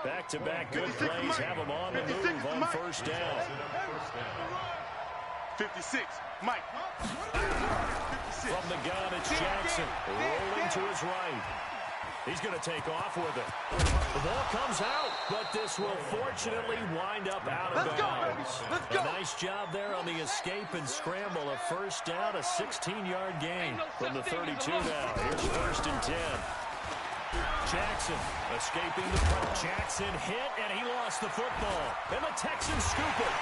Back-to-back good plays have him on the move on first down. 56, Mike. 56. From the gun, it's Jackson. Rolling to his right. He's going to take off with it. The ball comes out, but this will fortunately wind up out of bounds. A nice job there on the escape and scramble. A first down, a 16-yard gain from the 32 now. Here's first and 10. Jackson escaping the front. Jackson hit, and he lost the football. And the Texans scoop it.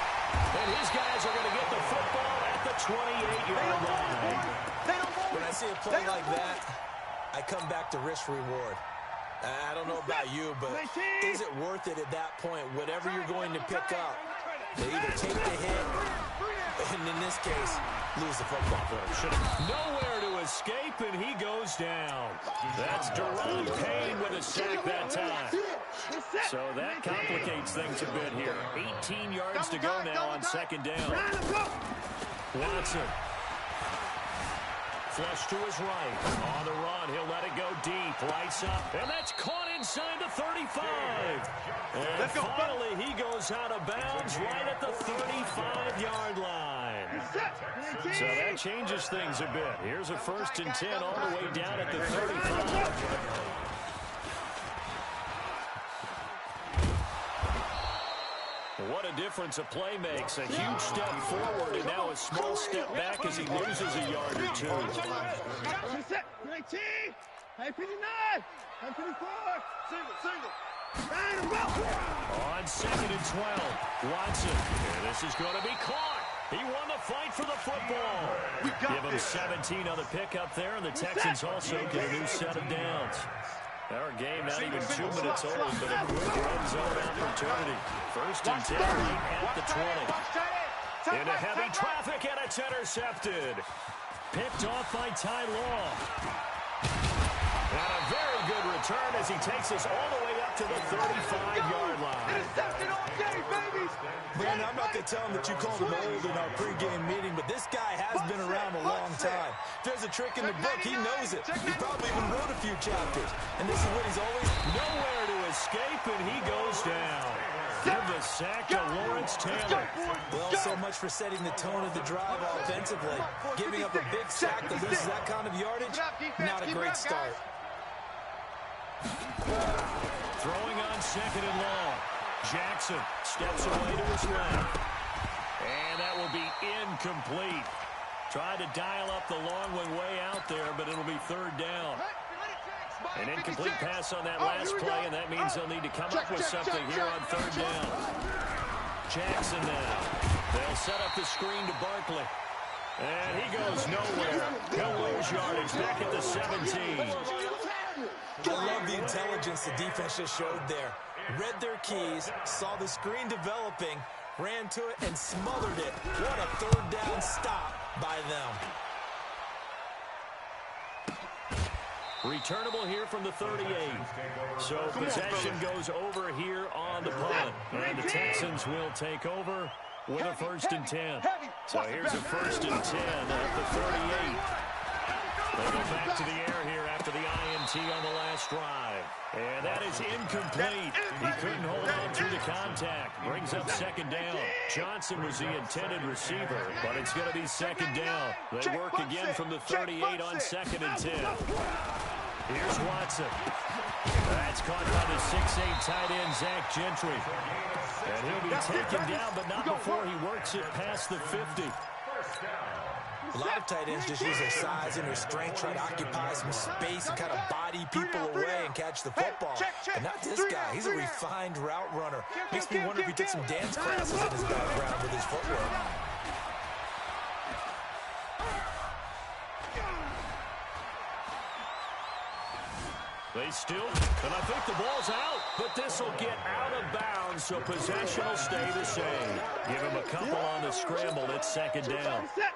And his guys are going to get the football at the 28-yard line. When I see a play like that, I come back to risk reward. I don't know about you, but is it worth it at that point? Whatever you're going to pick up, they either take the hit, and in this case, lose the football. Nowhere to escape, and he goes down. That's Deron Payne with a sack that time. So that complicates things a bit here. 18 yards to go now on second down. Watson. Flush to his right. On the run, he'll let it go deep. Lights up, and that's caught inside the 35. And finally, he goes out of bounds right at the 35-yard line. So that changes things a bit. Here's a first and 10 all the way down at the 35. What a difference a play makes. A huge step forward and now a small step back as he loses a yard or two. 19, 59, 54, single. On second and 12, Watson. And this is going to be caught. He won the fight for the football. Give him 17 on the pickup there, and the Texans also get a new set of downs. Our game not even 2 minutes old, but a quick red zone opportunity. First and 10 at the 20. Into heavy traffic, and it's intercepted. Picked off by Ty Law. And a very good return as he takes us all the way up to the 35-yard line. Intercepted all day, baby! Brandon, I'm not going to tell him that you called him old in our pregame meeting, but this guy has been around a long time. If there's a trick in the book, he knows it. He probably even wrote a few chapters. And this is what he's always... Nowhere to escape, and he goes down. Give the sack to Lawrence Taylor. Well, so much for setting the tone of the drive offensively. Giving up a big sack that loses that kind of yardage, not a great start. Throwing on second and long. Jackson steps away to his left. And that will be incomplete. Tried to dial up the long one way out there, but it'll be third down. An incomplete pass on that last play, and that means they'll need to come up with something here on third down. Jackson now. They'll set up the screen to Barkley. And he goes nowhere. He'll lose yardage back at the 17. I love the intelligence the defense just showed there. Read their keys, saw the screen developing, ran to it, and smothered it. What a third down stop by them. Returnable here from the 38. So possession goes over here on the punt. And the Texans will take over with a first and 10. So here's a first and 10 at the 38. They'll go back to the air here after the INT on the last drive. And that is incomplete. He couldn't hold on through the contact. Brings up second down. Johnson was the intended receiver, but it's going to be second down. They work again from the 38 on second and 10. Here's Watson. That's caught by the 6'8" tight end, Zach Gentry. And he'll be taken down, but not before he works it past the 50. A lot of tight ends just use their size and their strength, try to occupy some space and kind of body people away and catch the football. But not this guy. He's a refined route runner. Makes me wonder if he took some dance classes in his background with his footwork. They still, and I think the ball's out, but this will get out of bounds, so possession will stay the same. Give him a couple on the scramble. It's second down. 19!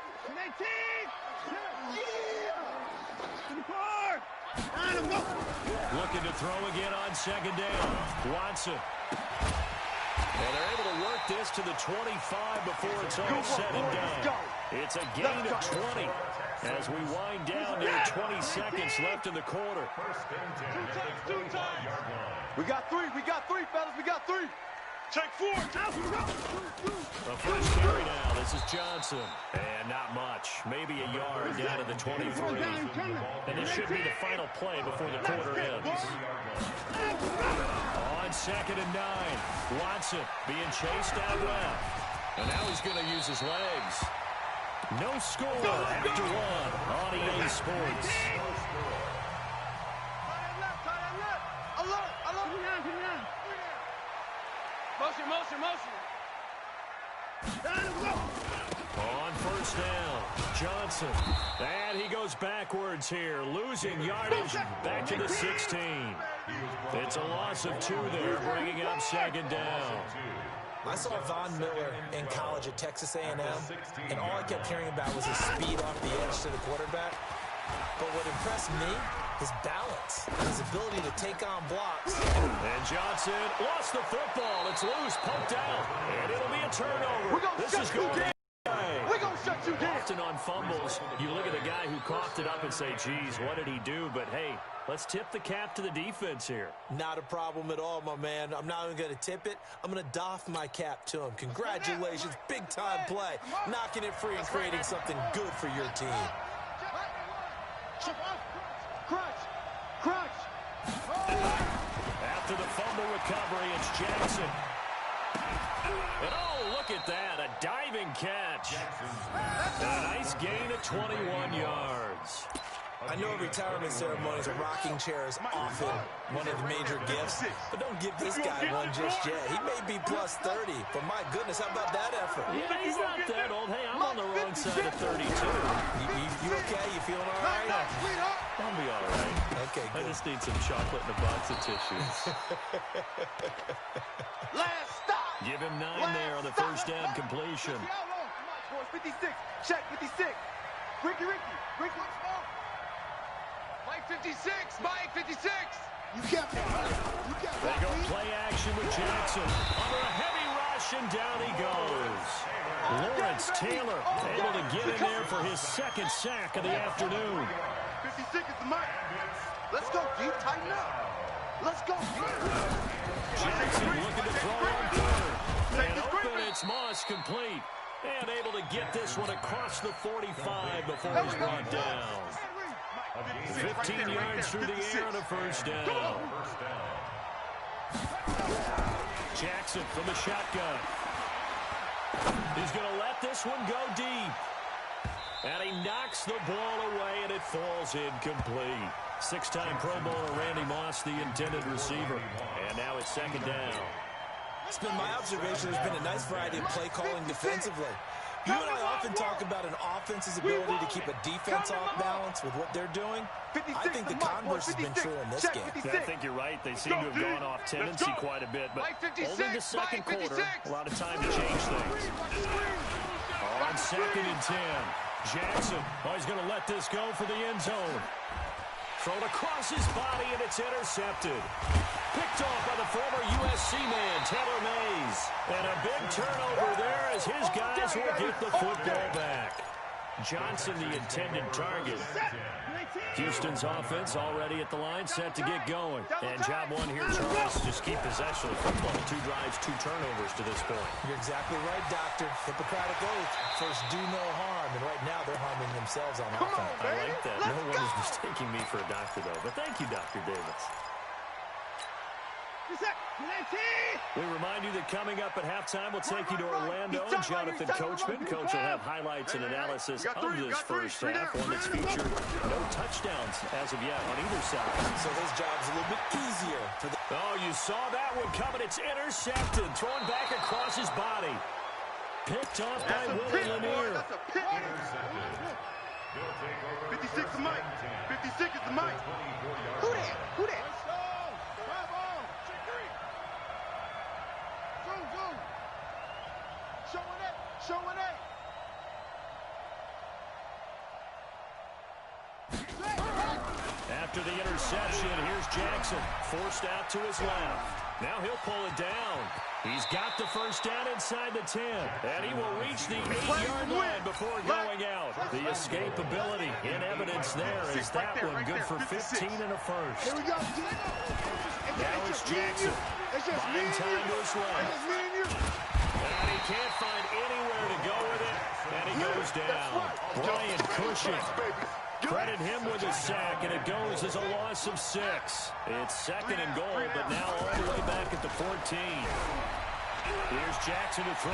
Looking to throw again on second down. Watson. And they're able to work this to the 25 before it's all said and done. It's a gain of 20. As we wind down near 20 seconds left in the quarter. Two times. We got three, fellas, we got three. Take four. The first carry now. This is Johnson. And not much. Maybe a yard down to the 23. And this should be the final play before the quarter ends. On 2nd and 9. Watson being chased out left. And now he's going to use his legs. No score after one on EA Sports. Motion. On first down, Johnson. And he goes backwards here, losing yardage back to the 16. It's a loss of 2 there, bringing up 2nd down. I saw Von Miller in college at Texas A&M, and all I kept hearing about was his speed off the edge to the quarterback. But what impressed me, his balance, his ability to take on blocks. And Johnson lost the football. It's loose, poked out, and it'll be a turnover. This is going to We're going to shut you down. Often on fumbles, you look at the guy who coughed it up and say, geez, what did he do? But, hey, let's tip the cap to the defense here. Not a problem at all, my man. I'm not even going to tip it. I'm going to doff my cap to him. Congratulations, big-time play. Knocking it free and creating something good for your team. Crunch. After the fumble recovery, it's Jackson. And oh, look at that, a diving catch. A nice gain of 21 yards. I know retirement ceremonies or rocking chairs often one of the major gifts, but don't give this guy one just yet. He may be plus 30, but my goodness, how about that effort? Yeah, he's not that old. Hey, I'm on the wrong side of 32. You okay? You feeling all right? I'll be all right. Okay, good. I just need some chocolate and a box of tissues. Last stop. Give him 9 there on the first down completion. 56. Check 56. Ricky. Mike 56. Mike 56. You can't They go play action with Jackson. Under a heavy rush, and down he goes. Lawrence Taylor able to get in there for his 2nd sack of the afternoon. 56 is the mic. Let's go, D. Tighten up. Let's go, D. Jackson looking to throw on 3rd. And open, it's Moss complete. And able to get this one across the 45 before he's brought down. 15 yards through the air on a first down. Jackson from the shotgun. He's going to let this one go deep. And he knocks the ball away, and it falls incomplete. 6-time Pro Bowler Randy Moss, the intended receiver. And now it's 2nd down. It's been my observation there's been a nice variety of play calling defensively. You and I often talk about an offense's ability to keep a defense off balance with what they're doing. I think the converse has been true in this game. Yeah, I think you're right. They seem to have gone off tendency quite a bit, but only the 2nd quarter, a lot of time to change things. On 2nd and 10, Jackson, he's going to let this go for the end zone. Thrown across his body, and it's intercepted. Picked off by the former USC man, Taylor Mays. And a big turnover there as his guys will get the football back. Johnson, the intended target. Houston's offense already at the line, set to get going. And job one here, Charles, just keep possession of the football. 2 drives, 2 turnovers to this point. You're exactly right, Doctor. Hippocratic oath. First, do no harm. And right now, they're harming themselves on offense. I like that. No one is mistaking me for a doctor, though. But thank you, Dr. Davis. We remind you that coming up at halftime, we'll take you to Orlando and Jonathan Coachman. Coach will have highlights and analysis of this first half, one that's featured no touchdowns as of yet on either side. So his job's a little bit easier. Oh, you saw that one coming. It's intercepted, thrown back across his body. Picked off by Willie Lanier. 56 is Mike. 56 is the Mike. Who that? Showing it. After the interception, here's Jackson, forced out to his left. Now he'll pull it down. He's got the first down inside the 10. And he will reach the 8-yard line before going out. The escapability in evidence there is that one good for 15 and a first. Here we go. Now it's Jackson. Buying time to his left. And he can't find anywhere to go with it. And he goes down. Brian Cushing. Credit him with a sack, and it goes as a loss of 6. It's second and goal, but now all the way back at the 14. Here's Jackson to throw.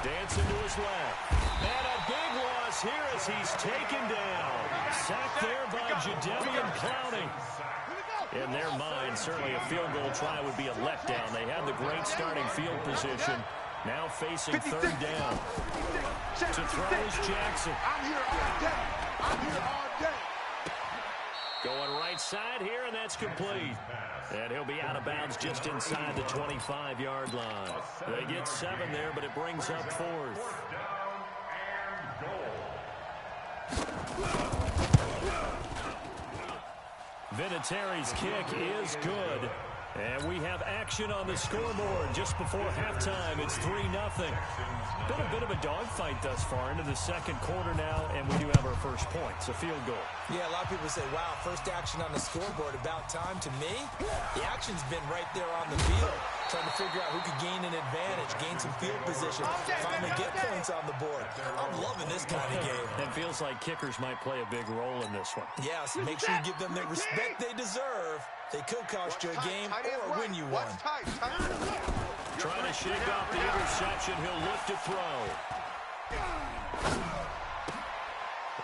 Dancing to his left. And a big loss here as he's taken down. Sacked there by Jadeveon Clowney. In their mind, certainly a field goal try would be a letdown. They had the great starting field position. Now facing third down. To throw is Jackson. I'm here all day. I'm here all day. Going right side here, and that's complete. And he'll be out of bounds just inside the 25-yard line. They get 7 there, but it brings up 4th. Vinatieri's kick is good. And we have action on the scoreboard just before halftime. It's 3-0. Been a bit of a dogfight thus far into the second quarter now, and we do have our first points, a field goal. Yeah, a lot of people say, wow, first action on the scoreboard, about time. To me, the action's been right there on the field, trying to figure out who could gain an advantage, gain some field position, finally get points on the board. I'm loving this kind of game. It feels like kickers might play a big role in this one. Yes, make sure you give them the respect they deserve. They could cost you a game or win you one. Trying to shake off the interception. He'll look to throw.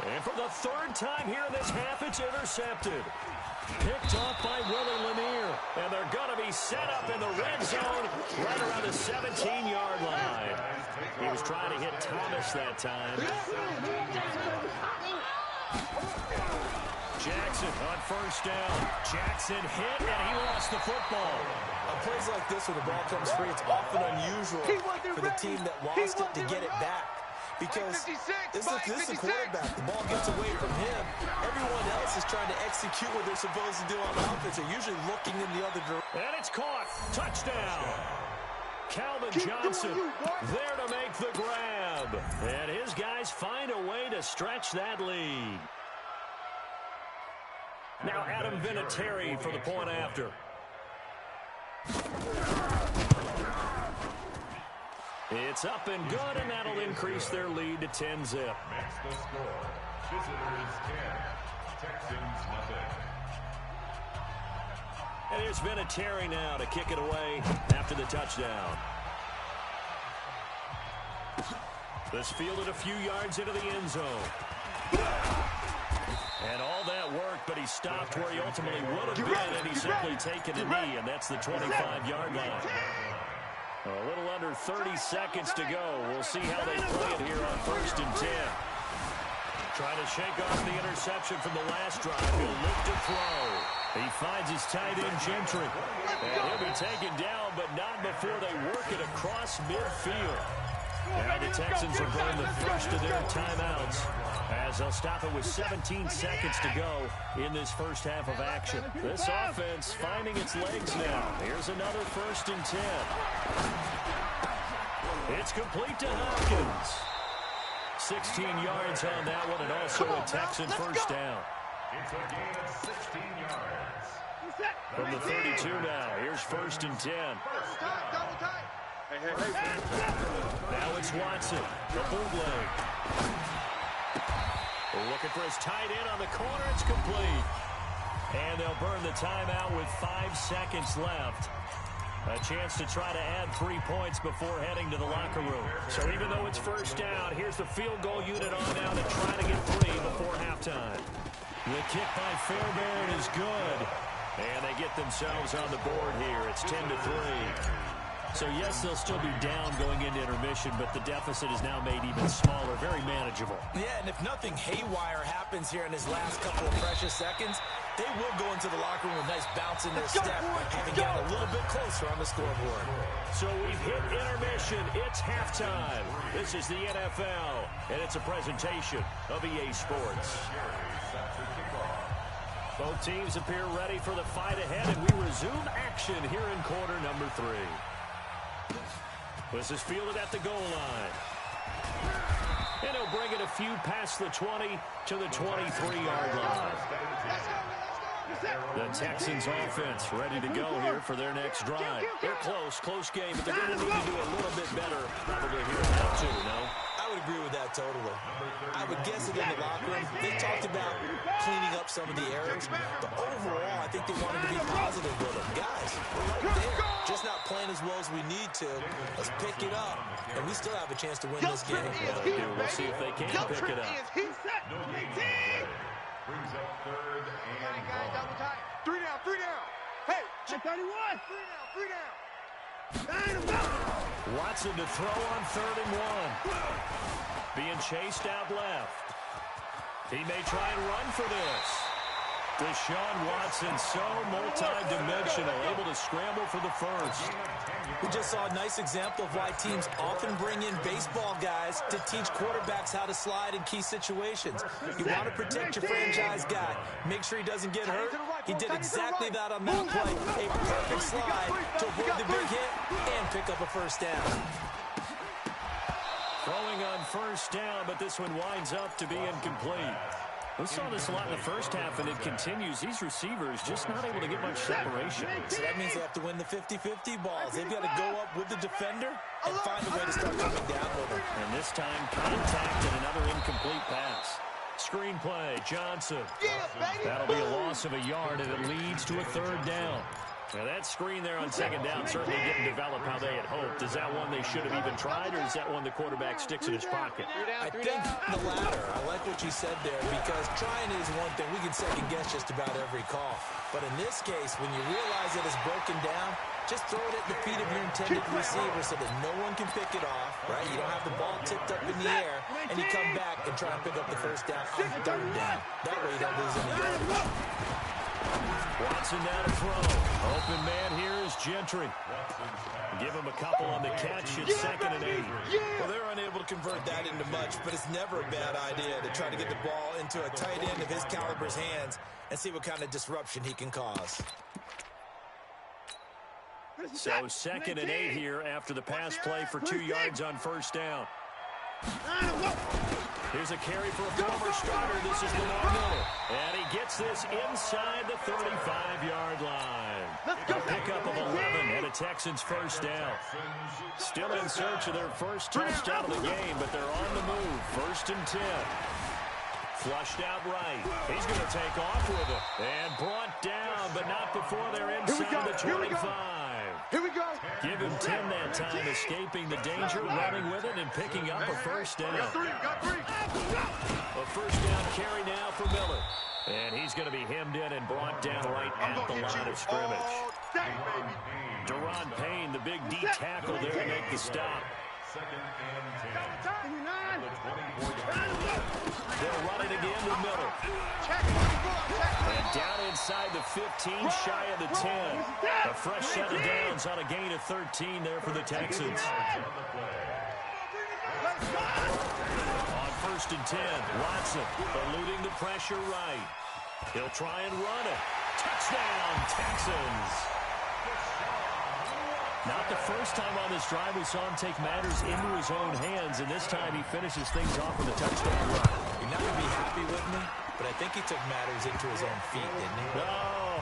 And for the third time here in this half, it's intercepted. Picked off by Willie Lanier. And they're going to be set up in the red zone right around the 17-yard line. He was trying to hit Thomas that time. Jackson on first down. Jackson hit, and he lost the football. On plays like this where the ball comes free, it's often unusual for the team that lost it to get it back. Because this is the quarterback. The ball gets away from him. Everyone else is trying to execute what they're supposed to do on offense. They're usually looking in the other direction. And it's caught. Touchdown. Calvin Johnson there to make the grab. And his guys find a way to stretch that lead. Now Adam Vinatieri for the point after. It's up and good, and that'll increase their lead to 10-zip. Makes the score. Visitors 10, Texans nothing. And here's Vinatieri now to kick it away after the touchdown. This fielded a few yards into the end zone. And all that worked, but he stopped where he ultimately would have been, and he's simply taken a knee, and that's the 25-yard line. A little under 30 seconds to go. We'll see how they play it here on 1st and 10. Trying to shake off the interception from the last drive. He'll look to throw. He finds his tight end, Gentry. And he'll be taken down, but not before they work it across midfield. Now the Texans will burn the first of their timeouts as they'll stop it with 17 seconds to go in this first half of action. This offense finding its legs now. Here's another 1st and 10. It's complete to Hopkins. 16 yards on that one, and also a Texan first down. It's a gain of 16 yards. From the 32 now, here's 1st and 10. Now it's Watson, the bootleg. Looking for his tight end on the corner. It's complete. And they'll burn the timeout with 5 seconds left. A chance to try to add 3 points before heading to the locker room. So even though it's first down, here's the field goal unit on now to try to get 3 before halftime. The kick by Fairbairn is good. And they get themselves on the board here. It's 10-3. So, yes, they'll still be down going into intermission, but the deficit is now made even smaller, very manageable. Yeah, and if nothing haywire happens here in his last couple of precious seconds, they will go into the locker room with a nice bounce in their step, having gotten a little bit closer on the scoreboard. So we've hit intermission. It's halftime. This is the NFL, and it's a presentation of EA Sports. Both teams appear ready for the fight ahead, and we resume action here in quarter number 3. This is fielded at the goal line. And he'll bring it a few past the 20 to the 23-yard line. The Texans offense ready to go here for their next drive. They're close game, but they're going to need to do a little bit better probably here in round 2, no? I would agree with that totally. I would guess it in the locker room. They talked about cleaning up some of the errors, but overall, I think they wanted to be positive with them. Guys, we're right there. Just not playing as well as we need to. Let's pick it up, and we still have a chance to win this game. We'll see if they can pick it up. Brings up third and double time. Three down. Hey, 31. Three down. Watson to throw on 3rd and 1. Being chased out left. He may try and run for this. Deshaun Watson, so multi-dimensional, able to scramble for the first. We just saw a nice example of why teams often bring in baseball guys to teach quarterbacks how to slide in key situations. You want to protect your franchise guy. Make sure he doesn't get hurt. He did exactly that on that play. A perfect slide to avoid the big hit and pick up a first down. Throwing on first down, but this one winds up to be incomplete. We saw this a lot in the first half, and it continues. These receivers just not able to get much separation. So that means they have to win the 50-50 balls. They've got to go up with the defender and find a way to start coming down with them. And this time, contact and another incomplete pass. Screenplay, Johnson. That'll be a loss of a yard, and it leads to a 3rd down. Now, that screen there on 2nd down certainly didn't develop how they had hoped. Is that one they should have even tried, or is that one the quarterback sticks in his pocket? I think the latter. I like what you said there, because trying is one thing. We can second-guess just about every call. But in this case, when you realize that it's broken down, just throw it at the feet of your intended receiver so that no one can pick it off, right? You don't have the ball tipped up in the air, and you come back and try and pick up the first down on 3rd down. That way you don't lose any yardage. Watson now to throw. Open man here is Gentry. Give him a couple on the catch. It's 2nd and 8. Well, they're unable to convert that into much, but it's never a bad idea to try to get the ball into a tight end of his caliber's hands and see what kind of disruption he can cause. So 2nd and 8 here after the pass play for 2 yards on first down. Here's a carry for a former starter. This is Lamar Miller. And he gets this inside the 35-yard line. A pickup of 11 and a Texans first down. Still in search of their first touchdown of the game, but they're on the move. 1st and 10. Flushed out right. He's going to take off with it. And brought down, but not before they're inside the 25. Here we go. Give him 10 that time, escaping the danger, running with it, and picking up a first down. A first down carry now for Miller. And he's going to be hemmed in and brought down right at the line of scrimmage. Deron Payne, the big D tackle there to make the stop. 2nd and 10. They'll run it again to Miller. And down inside the 15, shy of the 10. A fresh set of downs on a gain of 13 there for the Texans. On 1st and 10, Watson eluding the pressure right. He'll try and run it. Touchdown, Texans. Not the first time on this drive we saw him take matters into his own hands, and this time he finishes things off with a touchdown run. You're not going to be happy with me, but I think he took matters into his own feet, didn't he? Oh,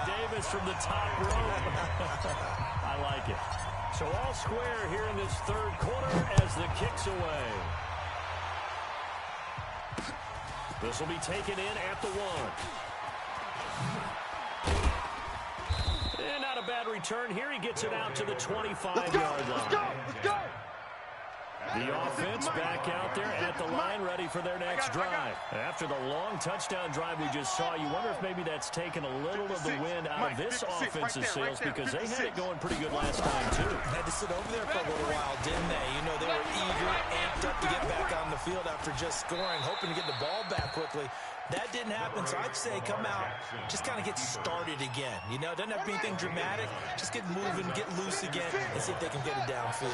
Davis from the top rope. I like it. So all square here in this 3rd quarter as the kick's away. This will be taken in at the 1. And not a bad return here. He gets it out to the 25-yard line. Let's go. The offense back out there at the line, ready for their next drive. After the long touchdown drive we just saw, you wonder if maybe that's taken a little of the wind out of this offense's sails, because they had it going pretty good last time, too. Had to sit over there for a little while, didn't they? You know, they were eager, amped up to get back on the field after just scoring, hoping to get the ball back quickly. That didn't happen, so I'd say come out, just kind of get started again. You know, it doesn't have to be anything dramatic. Just get moving, get loose again, and see if they can get it downfield.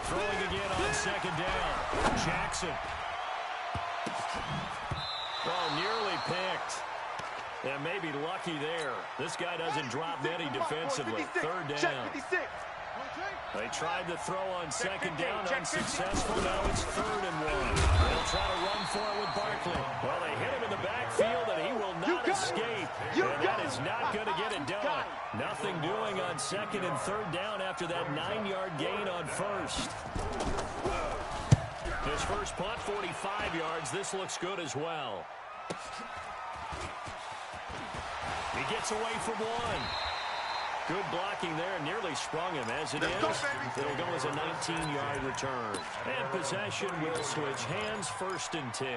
Throwing again on 2nd down. Jackson. Oh, nearly picked. Yeah, maybe lucky there. This guy doesn't drop many defensively. Third down. They tried to throw on second down, unsuccessful. Now it's 3rd and 1. They'll try to run for it with Barkley. Well, they hit him in the backfield, and he will not escape. And that is not going to get it done. Nothing doing on 2nd and 3rd down after that 9-yard gain on 1st. His first punt, 45 yards. This looks good as well. He gets away from one. Good blocking there, nearly sprung him. As it is, it'll go as a 19-yard return. And possession will switch hands, 1st and 10.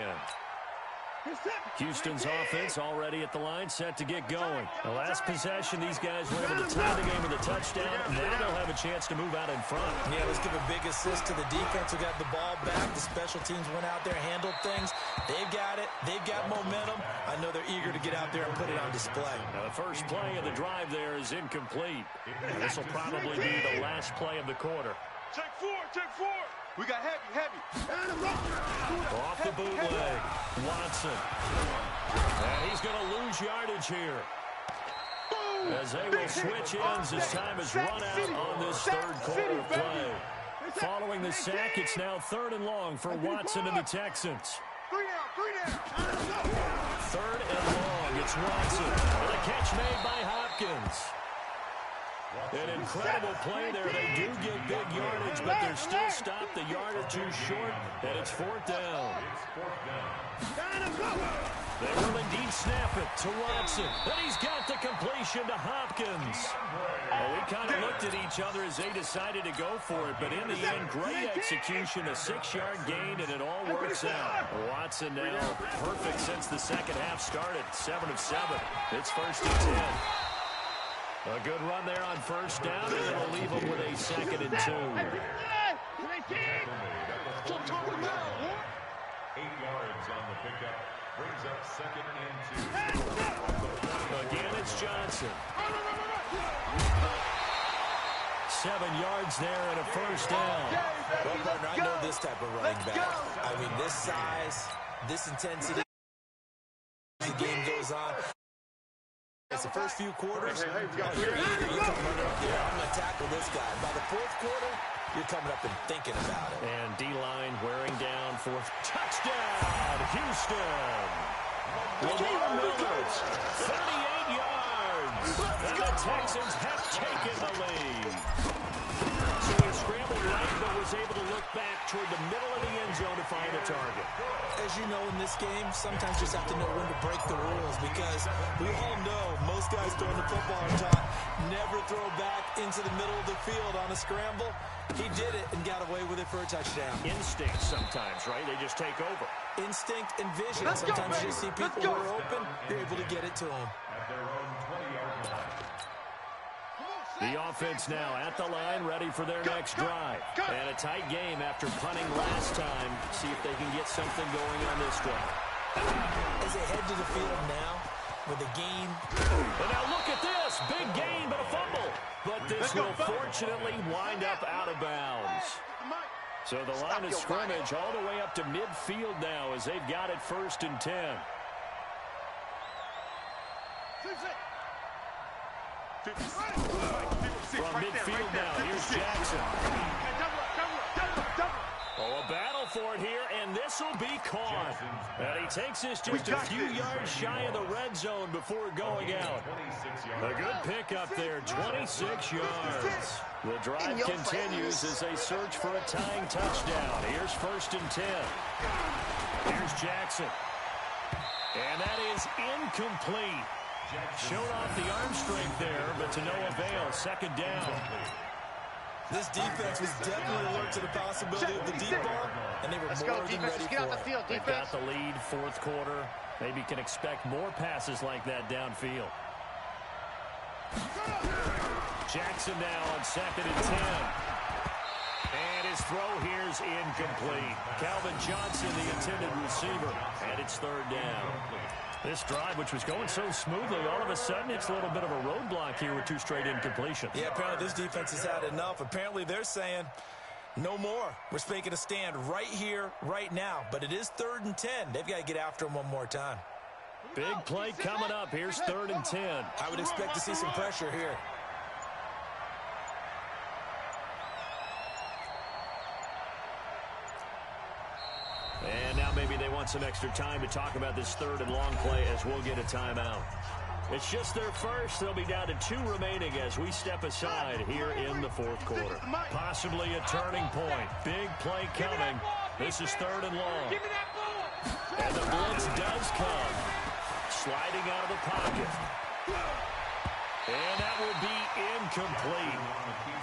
Houston's offense already at the line, set to get going. The last possession, these guys were able to tie the game with a touchdown. Now they'll have a chance to move out in front. Yeah, let's give a big assist to the defense who got the ball back. The special teams went out there, handled things. They've got it. They've got momentum. I know they're eager to get out there and put it on display. Now the first play of the drive there is incomplete. This will probably be the last play of the quarter. Take 4, take 4. We got heavy. Off the bootleg, Watson. And he's going to lose yardage here. As they will switch ends as time has run out on this 3rd quarter play. Following the sack, it's now 3rd and long for Watson and the Texans. 3 down. 3rd and long, it's Watson. And a catch made by Hopkins. An incredible play there. They do get big yardage, but they're still stopped a yard or two short, and it's 4th down. They will indeed snap it to Watson, and he's got the completion to Hopkins. Well, we kind of looked at each other as they decided to go for it, but in the end, great execution, a 6-yard gain, and it all works out. Watson now perfect since the second half started, 7 of 7. It's 1st and 10. A good run there on 1st down, and it'll leave them with a 2nd and 2. 8 yards on the pickup. Brings up 2nd and 2. Again, it's Johnson. 7 yards there and a 1st down. Well, partner, I know this type of running back. I mean, this size, this intensity, the game goes on. It's the first few quarters. You're eager. You come running up there. I'm going to tackle this guy. By the 4th quarter, you're coming up and thinking about it. And D-line wearing down for touchdown, Houston. Lamar Miller, 38 yards. And the Texans have taken the lead. So he scrambled right, but was able to look back toward the middle of the end zone to find a target. As you know, in this game, sometimes you just have to know when to break the rules, because we all know most guys throwing the football are taught never throw back into the middle of the field on a scramble. He did it and got away with it for a touchdown. Instinct sometimes, right? They just take over. Instinct and vision. Sometimes you just see people who are open, you're able to get it to them. At their own 20-yard line. The offense now at the line, ready for their next drive. And a tight game after punting last time. See if they can get something going on this drive. As they head to the field now with a gain. And now look at this. Big gain, but a fumble. But this will fortunately wind up out of bounds. So the line of scrimmage all the way up to midfield now as they've got it 1st and 10. From midfield now, here's Jackson. Oh, a battle for it here, and this will be caught. And he takes this just a few yards shy of the red zone before going out. A good pickup there, 26 yards. The drive continues as they search for a tying touchdown. Here's 1st and 10. Here's Jackson. And that is incomplete. Showed off the arm strength there, but to no avail. 2nd down. This defense was definitely alert to the possibility of the deep ball, and they were more than ready for it. They've got the lead, 4th quarter. Maybe can expect more passes like that downfield. Jackson now on 2nd and 10. And his throw here's incomplete. Calvin Johnson, the intended receiver, and it's 3rd down. This drive, which was going so smoothly, all of a sudden it's a little bit of a roadblock here with 2 straight incompletions. Yeah, apparently this defense has had enough. Apparently they're saying, no more. We're making a stand right here, right now. But it is 3rd and 10. They've got to get after him one more time. Big play coming up. Here's 3rd and 10. I would expect to see some pressure here. And now maybe they want some extra time to talk about this 3rd and long play as we'll get a timeout. It's just their first. They'll be down to 2 remaining as we step aside here in the 4th quarter. Possibly a turning point. Big play coming. This is 3rd and long. And the blitz does come. Sliding out of the pocket. And that would be incomplete.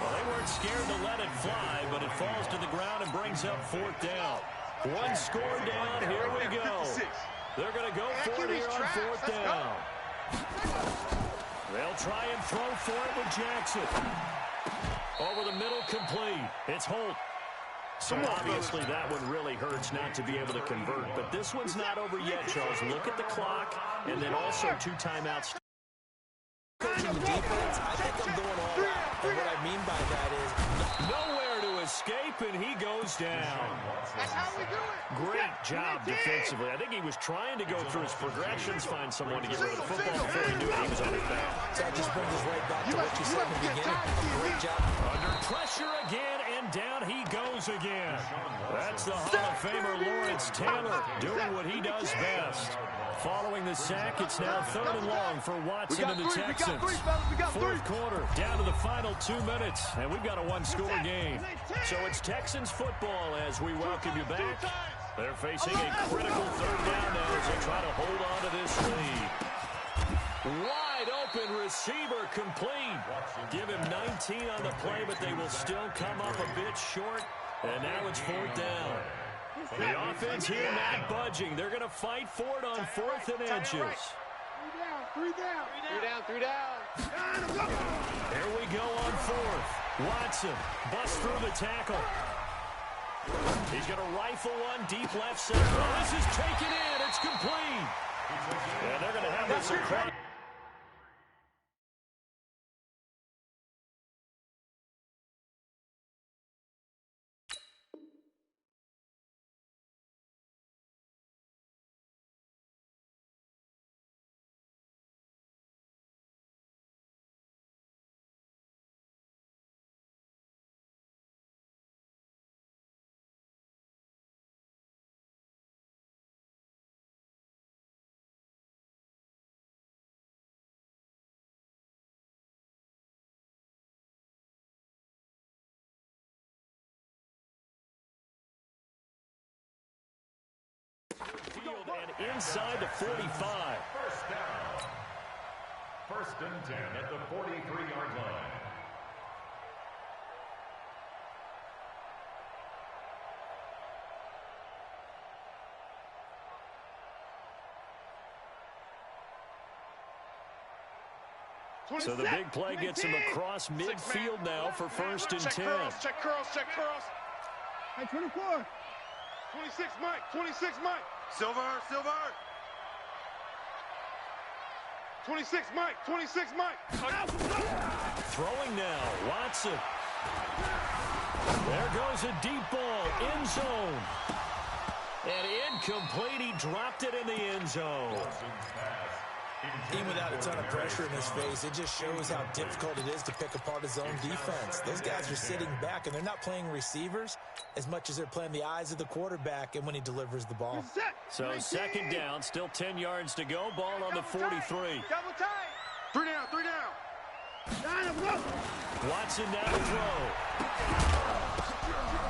Well, they weren't scared to let it fly, but it falls to the ground and brings up 4th down. 1 score down. Here we go. They're going to go for it here on 4th down. They'll try and throw for it with Jackson. Over the middle, complete. It's Holt. So obviously that one really hurts not to be able to convert. But this one's not over yet, Charles. Look at the clock, and then also 2 timeouts. Coaching the defense, I think I'm going all out. And what I mean by that is nowhere to escape, and he goes down. That's how we do it. Great job defensively. I think he was trying to go through his progressions, find someone to get rid of the football before he knew it. He was on his back. so that just brings us right back to what you said in the beginning. Great job. Under pressure again, and down he goes again. That's the Hall of Famer Lawrence Taylor doing what he does best. Following the sack, it's now 3rd and long for Watson and the Texans. 4th quarter, down to the final 2 minutes, and we've got a 1-score game. So it's Texans football as we welcome you back. They're facing a critical 3rd down now as they try to hold on to this lead. Wide open receiver complete. Give him 19 on the play, but they will still come up a bit short. And now it's 4th down. The offense here not budging. They're going to fight for it on 4th and inches. 3 down. Here we go on 4th. Watson busts through the tackle. He's going to rifle one deep left center. Oh, this is taken in. It's complete. And they're going to have this across. Field and inside the 45. 1st down. 1st and 10 at the 43-yard line. So the big play gets him across midfield now for 1st and 10. Check curls. Hey, 24. 26, Mike. 26, Mike. Silver. 26, Mike. 26, Mike. Throwing now, Watson. There goes a deep ball, end zone. And incomplete, he dropped it in the end zone. Even without a ton of pressure in his face, it just shows how difficult it is to pick apart his own defense. Those guys are sitting back, and they're not playing receivers as much as they're playing the eyes of the quarterback and when he delivers the ball. So 2nd down, still 10 yards to go. Ball on the 43. Double tight. 3 down. Watson now to throw.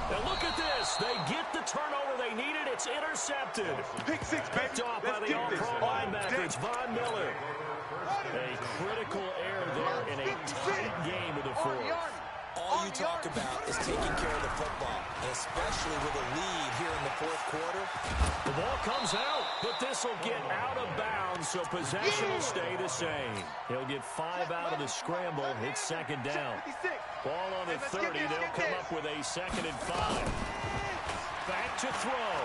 And look at this. They get the turnover they needed. It's intercepted. Pick 6, baby. Picked off by the all-pro linebacker. It's Von Miller. A critical error there in a tight game of the 4th. All you talk about is taking care of the football, and especially with a lead here in the 4th quarter. The ball comes out, but this will get out of bounds, so possession will stay the same. He'll get 5 out of the scramble. It's 2nd down. Ball on the 30. They'll come up with a 2nd and 5. Back to throw.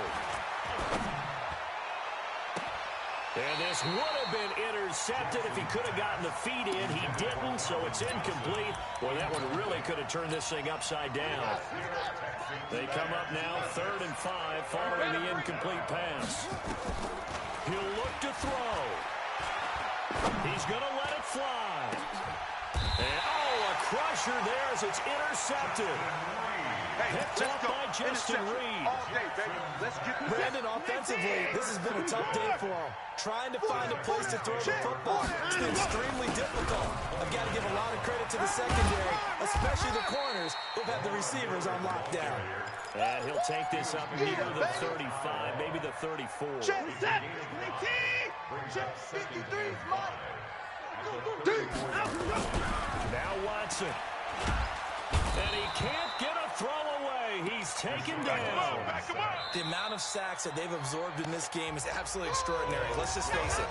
And this would have been intercepted if he could have gotten the feet in. He didn't, so it's incomplete. Well, that one really could have turned this thing upside down. They come up now, 3rd and 5, following the incomplete pass. He'll look to throw. He's going to let it fly. And, oh, a crusher there as it's intercepted. Picked up by Justin Reed. Brandon, offensively, this has been a tough day for him. Trying to find a place to throw the football. It's been extremely difficult. I've got to give a lot of credit to the secondary, especially the corners who've had the receivers on lockdown. And he'll take this up near the 35, maybe the 34. Check 53, Mike. Now Watson. And he can't get a throw away. He's taken down. The amount of sacks that they've absorbed in this game is absolutely extraordinary. Let's just face it.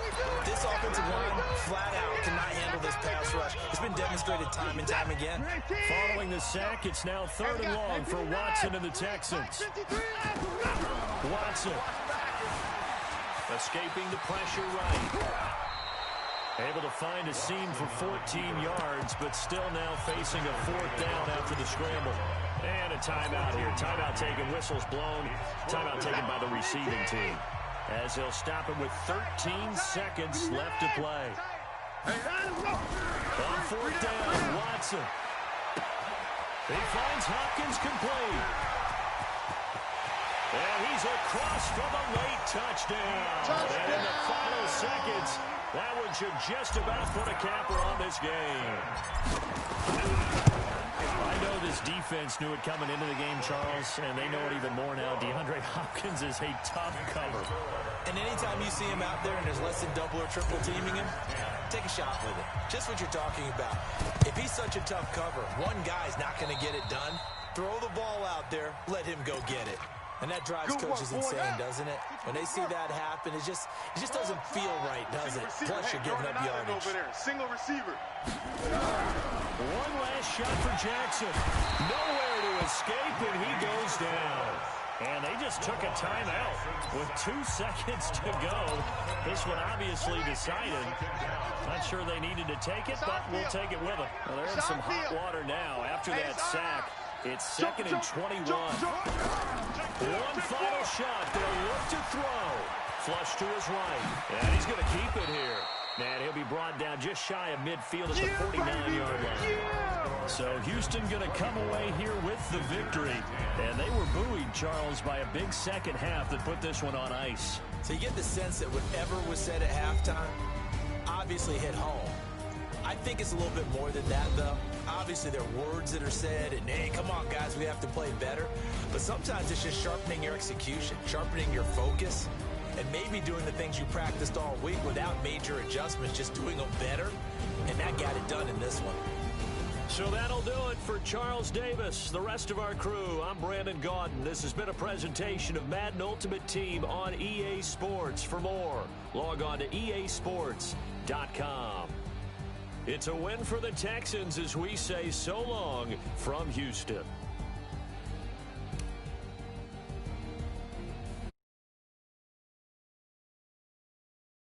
This offensive line, flat out, cannot handle this pass rush. It's been demonstrated time and time again. Following the sack, it's now 3rd and long for Watson and the Texans. Watson. Escaping the pressure right. Able to find a seam for 14 yards, but still now facing a 4th down after the scramble. And a timeout here. Timeout taken, whistles blown. Timeout taken by the receiving team. As he'll stop it with 13 seconds left to play. On 4th down, Watson. He finds Hopkins complete. And he's across for the late touchdown. And in the final seconds, that one should just about put a capper on this game. I know this defense knew it coming into the game, Charles, and they know it even more now. DeAndre Hopkins is a tough cover. And anytime you see him out there and there's less than double or triple teaming him, take a shot with it. Just what you're talking about. If he's such a tough cover, one guy's not going to get it done. Throw the ball out there, let him go get it. And that drives coaches insane, doesn't it? When they see that happen, it just doesn't feel right, does it? Plus, you're giving up yardage. Single receiver. One last shot for Jackson. Nowhere to escape, and he goes down. And they just took a timeout with 2 seconds to go. This one obviously decided. Not sure they needed to take it, but we'll take it with them. Well, they're in some hot water now after that sack. It's 2nd and 21. One final shot. They'll look to throw. Flush to his right. And he's going to keep it here. And he'll be brought down just shy of midfield at the 49-yard line. So Houston going to come away here with the victory. And they were buoyed, Charles, by a big second half that put this one on ice. So you get the sense that whatever was said at halftime obviously hit home. I think it's a little bit more than that, though. Obviously, there are words that are said, and, hey, come on, guys, we have to play better. But sometimes it's just sharpening your execution, sharpening your focus, and maybe doing the things you practiced all week without major adjustments, just doing them better, and that got it done in this one. So that'll do it for Charles Davis, the rest of our crew. I'm Brandon Gaudin. This has been a presentation of Madden Ultimate Team on EA Sports. For more, log on to easports.com. It's a win for the Texans as we say so long from Houston.